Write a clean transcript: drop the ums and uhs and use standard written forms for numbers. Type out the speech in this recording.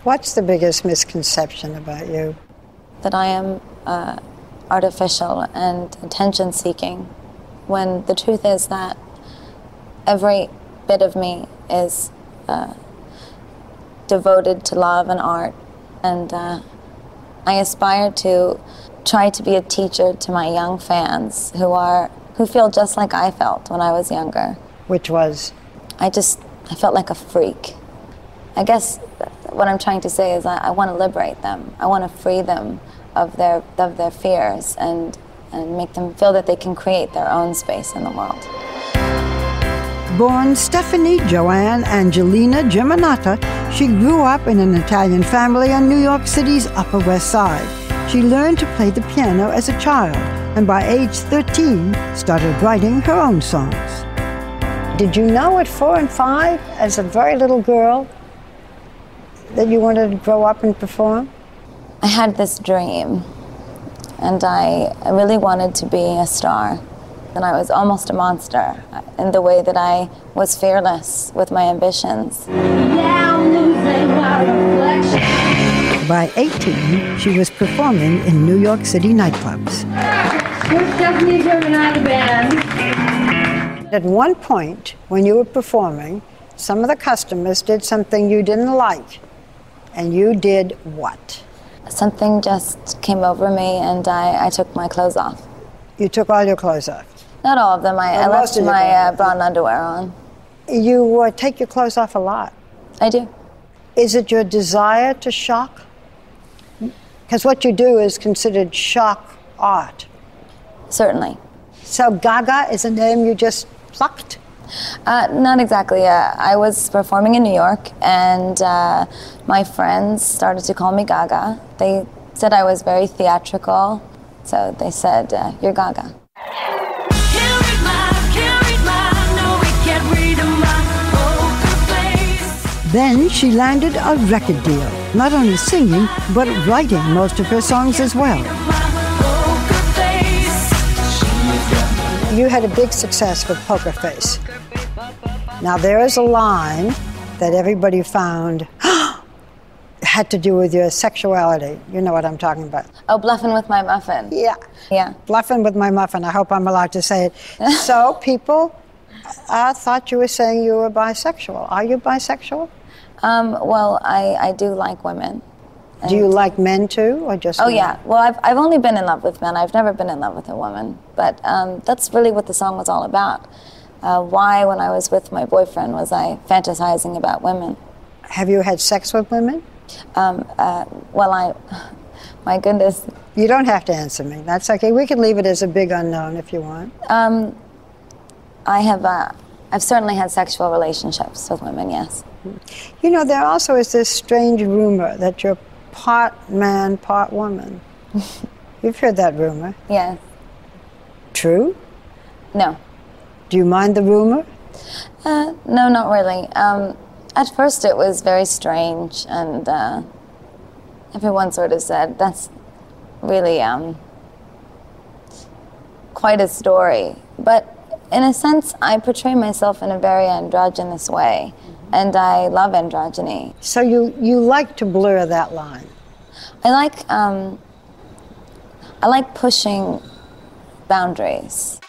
What's the biggest misconception about you? That I am artificial and attention-seeking, when the truth is that every bit of me is devoted to love and art, and I aspire to try to be a teacher to my young fans who feel just like I felt when I was younger. Which was? I felt like a freak. I guess what I'm trying to say is I want to liberate them. I want to free them of their fears and make them feel that they can create their own space in the world. Born Stephanie Joanne Angelina Germanata, she grew up in an Italian family on New York City's Upper West Side. She learned to play the piano as a child, and by age 13, started writing her own songs. Did you know at 4 and 5, as a very little girl, that you wanted to grow up and perform? I had this dream, and I really wanted to be a star. And I was almost a monster in the way that I was fearless with my ambitions. By 18, she was performing in New York City nightclubs. We're Stephanie Germanata Band. At one point, when you were performing, some of the customers did something you didn't like. And you did what? Something just came over me, and I took my clothes off. You took all your clothes off? Not all of them. I left my bra and underwear on. You take your clothes off a lot. I do. Is it your desire to shock? Because what you do is considered shock art. Certainly. So Gaga is a name you just plucked? Not exactly. I was performing in New York, and my friends started to call me Gaga. They said I was very theatrical, so they said, "You're Gaga." Then she landed a record deal, not only singing, but writing most of her songs as well. You had a big success with Poker Face. Now there is a line that everybody found had to do with your sexuality. You know what I'm talking about. Oh, bluffing with my muffin. Yeah. Yeah. Bluffing with my muffin. I hope I'm allowed to say it. So people thought you were saying you were bisexual. Are you bisexual? Well, I do like women. Do you like men too, or just Oh, men? yeah. Well, I've only been in love with men. I've never been in love with a woman. But that's really what the song was all about. Why, when I was with my boyfriend, was I fantasizing about women? Have you had sex with women? Well, my goodness. You don't have to answer me. That's okay. We can leave it as a big unknown if you want. I've certainly had sexual relationships with women, yes. You know, there also is this strange rumor that you're part man, part woman. You've heard that rumor? Yes. True? No. Do you mind the rumor? No, not really. At first it was very strange, and everyone sort of said, that's really quite a story. But in a sense, I portray myself in a very androgynous way, and I love androgyny. So you like to blur that line? I like pushing boundaries.